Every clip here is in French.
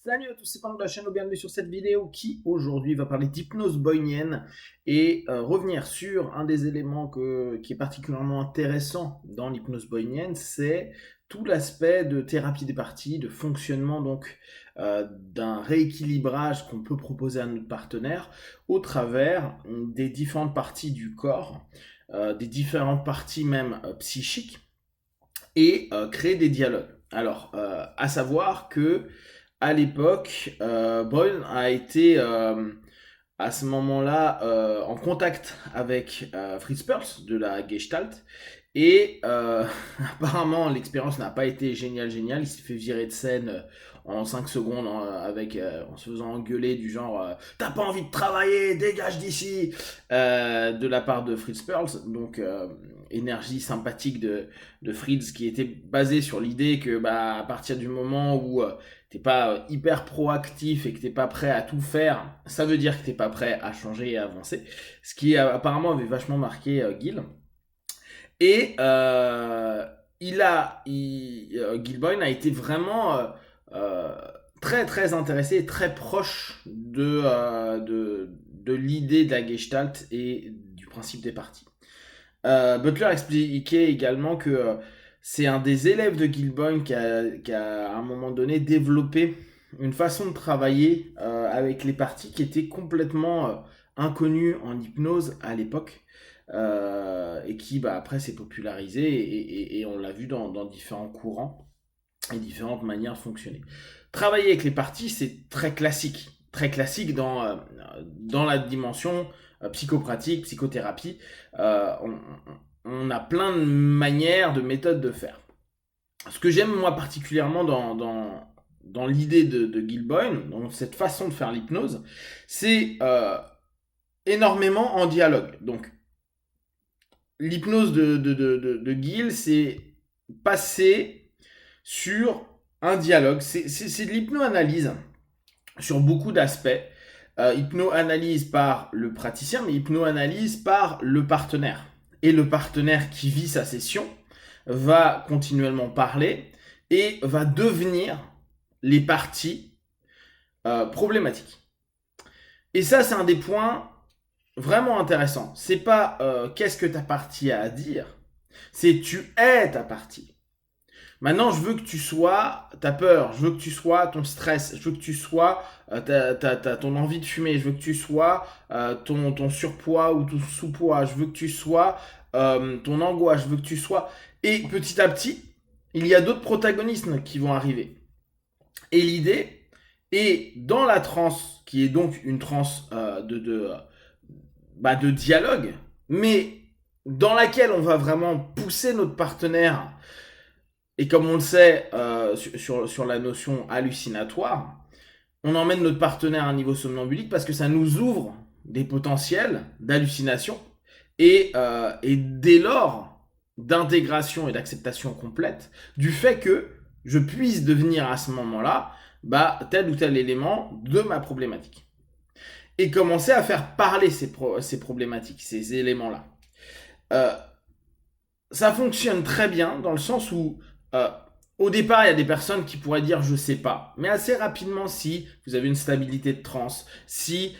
Salut à tous, c'est Franck de la chaîne, bienvenue sur cette vidéo qui aujourd'hui va parler d'hypnose boynienne et revenir sur un des éléments qui est particulièrement intéressant dans l'hypnose boynienne, c'est tout l'aspect de thérapie des parties, de fonctionnement donc d'un rééquilibrage qu'on peut proposer à notre partenaire au travers des différentes parties du corps, des différentes parties même psychiques et créer des dialogues. Alors, à savoir que à l'époque, Boyle a été à ce moment-là en contact avec Fritz Perls de la Gestalt et apparemment l'expérience n'a pas été géniale. Il s'est fait virer de scène en 5 secondes en se faisant engueuler du genre t'as pas envie de travailler, dégage d'ici de la part de Fritz Perls. Donc énergie sympathique de Fritz qui était basée sur l'idée que à partir du moment où t'es pas hyper proactif et que t'es pas prêt à tout faire, ça veut dire que t'es pas prêt à changer et à avancer. Ce qui apparemment avait vachement marqué Gil. Et Gil Boyne a été vraiment euh, très très intéressé et très proche de l'idée de la Gestalt et du principe des parties. Butler expliquait également que c'est un des élèves de Gil Boyne qui a à un moment donné développé une façon de travailler avec les parties qui était complètement inconnue en hypnose à l'époque et qui après s'est popularisée et on l'a vu dans différents courants et différentes manières de fonctionner. Travailler avec les parties, c'est très classique dans la dimension psychopratique, psychothérapie. On a plein de manières, de méthodes de faire. Ce que j'aime moi particulièrement dans l'idée de Gil Boyne, dans cette façon de faire l'hypnose, c'est énormément en dialogue. Donc l'hypnose de Gil, c'est passer sur un dialogue. C'est de l'hypnoanalyse sur beaucoup d'aspects. Hypnoanalyse par le praticien, mais hypnoanalyse par le partenaire. Et le partenaire qui vit sa session va continuellement parler et va devenir les parties problématiques. Et ça, c'est un des points vraiment intéressants. C'est pas qu'est-ce que ta partie a à dire, c'est tu es ta partie. Maintenant, je veux que tu sois ta peur, je veux que tu sois ton stress, je veux que tu sois ton envie de fumer, je veux que tu sois ton surpoids ou ton sous-poids, je veux que tu sois ton angoisse, je veux que tu sois... Et petit à petit, il y a d'autres protagonistes qui vont arriver. Et l'idée est dans la transe, qui est donc une transe de dialogue, mais dans laquelle on va vraiment pousser notre partenaire. Et comme on le sait sur la notion hallucinatoire, on emmène notre partenaire à un niveau somnambulique parce que ça nous ouvre des potentiels d'hallucination et dès lors d'intégration et d'acceptation complète du fait que je puisse devenir à ce moment-là tel ou tel élément de ma problématique. Et commencer à faire parler ces problématiques, ces éléments-là. Euh, Ça fonctionne très bien dans le sens où euh, au départ, il y a des personnes qui pourraient dire je sais pas, mais assez rapidement, si vous avez une stabilité de transe, si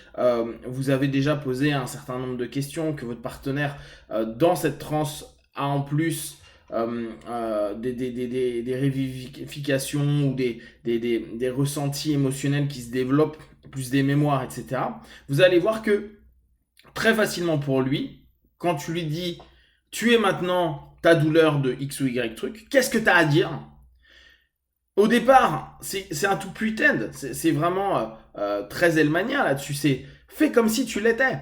vous avez déjà posé un certain nombre de questions, que votre partenaire dans cette transe a en plus des révivifications ou des ressentis émotionnels qui se développent, plus des mémoires, etc., vous allez voir que très facilement pour lui, quand tu lui dis tu es maintenant ta douleur de X ou Y truc, qu'est-ce que tu as à dire? Au départ, c'est un tout putain, c'est vraiment très elmanien là-dessus, c'est fais comme si tu l'étais.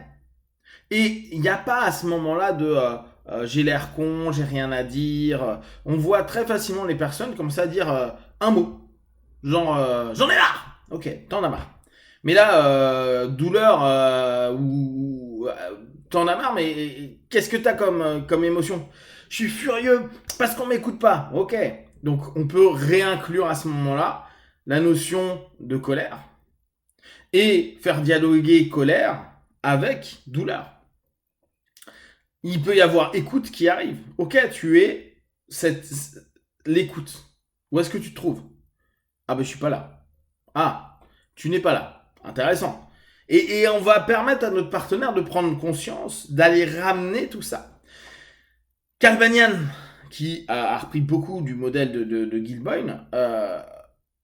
Et il n'y a pas à ce moment-là de j'ai l'air con, j'ai rien à dire. On voit très facilement les personnes comme ça dire un mot. Genre j'en ai marre. Ok, t'en as marre. Mais là, douleur t'en as marre, mais qu'est-ce que t'as comme émotion? Je suis furieux parce qu'on m'écoute pas. Ok. Donc on peut réinclure à ce moment-là la notion de colère et faire dialoguer colère avec douleur. Il peut y avoir écoute qui arrive. Ok, tu es l'écoute. Où est-ce que tu te trouves? Ah ben je suis pas là. Ah, tu n'es pas là. Intéressant. Et on va permettre à notre partenaire de prendre conscience, d'aller ramener tout ça. Cal Banyan, qui a repris beaucoup du modèle de Gilboyne,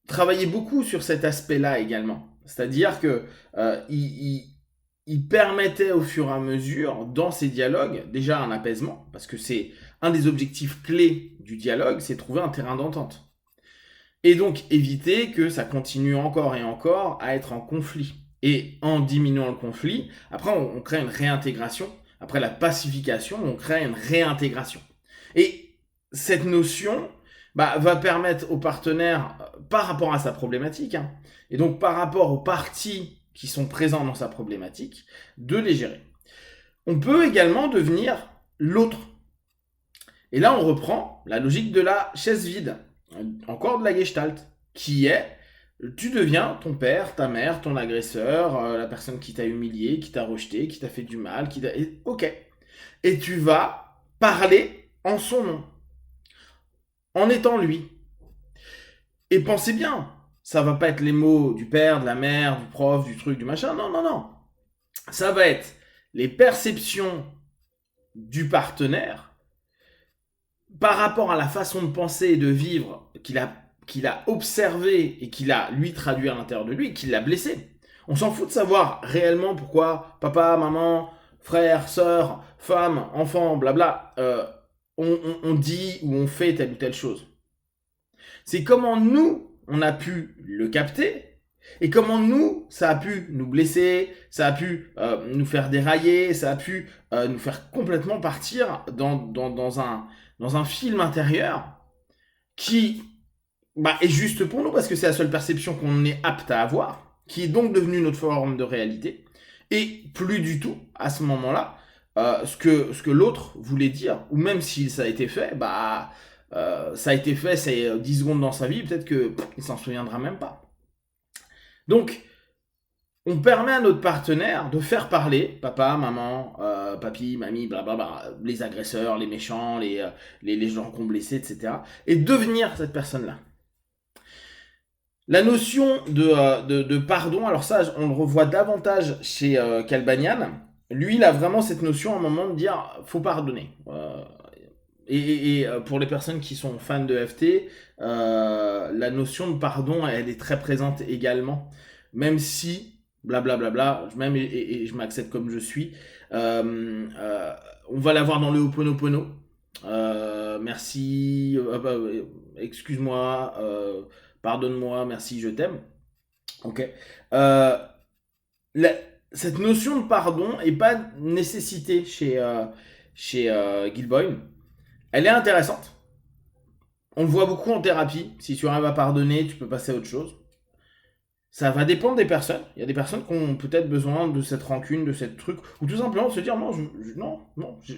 travaillait beaucoup sur cet aspect-là également. C'est-à-dire que il permettait au fur et à mesure, dans ces dialogues, déjà un apaisement, parce que c'est un des objectifs clés du dialogue, c'est trouver un terrain d'entente. Et donc éviter que ça continue encore et encore à être en conflit. Et en diminuant le conflit, après on crée une réintégration. Après la pacification, on crée une réintégration. Et cette notion va permettre au partenaire, par rapport à sa problématique, et donc par rapport aux parties qui sont présents dans sa problématique, de les gérer. On peut également devenir l'autre. Et là, on reprend la logique de la chaise vide, encore de la gestalt, qui est, tu deviens ton père, ta mère, ton agresseur, la personne qui t'a humilié, qui t'a rejeté, qui t'a fait du mal, ok. Et tu vas parler en son nom, en étant lui. Et pensez bien, ça va pas être les mots du père, de la mère, du prof, du truc, du machin, non, non, non. Ça va être les perceptions du partenaire par rapport à la façon de penser et de vivre qu'il a observé et qu'il a, lui, traduit à l'intérieur de lui, qu'il l'a blessé. On s'en fout de savoir réellement pourquoi papa, maman, frère, sœur, femme, enfant, blabla, on dit ou on fait telle ou telle chose. C'est comment nous, on a pu le capter, et comment nous, ça a pu nous blesser, ça a pu nous faire dérailler, ça a pu nous faire complètement partir dans un film intérieur qui est juste pour nous, parce que c'est la seule perception qu'on est apte à avoir, qui est donc devenue notre forme de réalité, et plus du tout, à ce moment-là, ce que l'autre voulait dire, ou même si ça a été fait, ça a été fait, c'est 10 secondes dans sa vie, peut-être qu'il s'en souviendra même pas. Donc, on permet à notre partenaire de faire parler papa, maman, papi, mamie, blablabla, les agresseurs, les méchants, les gens qu'on blessé, etc. Et devenir cette personne-là. La notion de pardon, alors ça, on le revoit davantage chez Cal Banyan. Lui, il a vraiment cette notion à un moment de dire faut pardonner. Et pour les personnes qui sont fans de FT, la notion de pardon, elle est très présente également. Même si, blablabla, même et je m'accepte comme je suis, on va l'avoir dans le Ho'oponopono. Merci, excuse-moi, pardonne-moi, merci, je t'aime. Ok. Cette notion de pardon n'est pas nécessité chez Gilboyne. Elle est intéressante. On le voit beaucoup en thérapie. Si tu arrives à pardonner, tu peux passer à autre chose. Ça va dépendre des personnes. Il y a des personnes qui ont peut-être besoin de cette rancune, de cette truc, ou tout simplement de se dire non,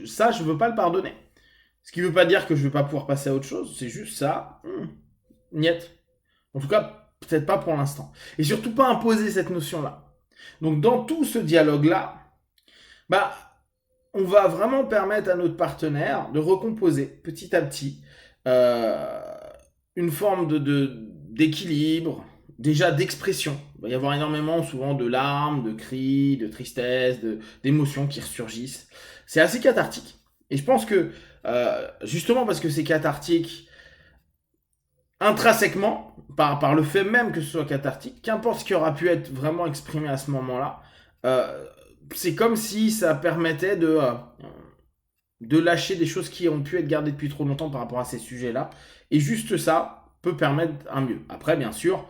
ça, je veux pas le pardonner. Ce qui veut pas dire que je vais pas pouvoir passer à autre chose. C'est juste ça. Niet. En tout cas, peut-être pas pour l'instant. Et surtout pas imposer cette notion-là. Donc dans tout ce dialogue-là, on va vraiment permettre à notre partenaire de recomposer petit à petit une forme d'équilibre, déjà d'expression. Il va y avoir énormément souvent de larmes, de cris, de tristesse, d'émotions qui ressurgissent. C'est assez cathartique. Et je pense que justement parce que c'est cathartique, intrinsèquement, par le fait même que ce soit cathartique, qu'importe ce qui aura pu être vraiment exprimé à ce moment-là, c'est comme si ça permettait de lâcher des choses qui ont pu être gardées depuis trop longtemps par rapport à ces sujets-là. Et juste ça peut permettre un mieux. Après, bien sûr,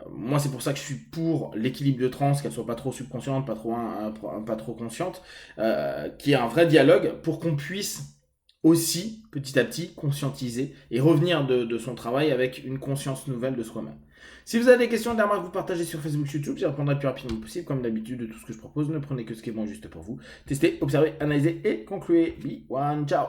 moi c'est pour ça que je suis pour l'équilibre de trans, qu'elle soit pas trop subconsciente, pas trop consciente, qui est un vrai dialogue pour qu'on puisse aussi, petit à petit, conscientiser et revenir de son travail avec une conscience nouvelle de soi-même. Si vous avez des questions, des remarques, vous partagez sur Facebook, YouTube, j'y répondrai le plus rapidement possible. Comme d'habitude, de tout ce que je propose, ne prenez que ce qui est bon juste pour vous. Testez, observez, analysez et concluez. Be one, ciao.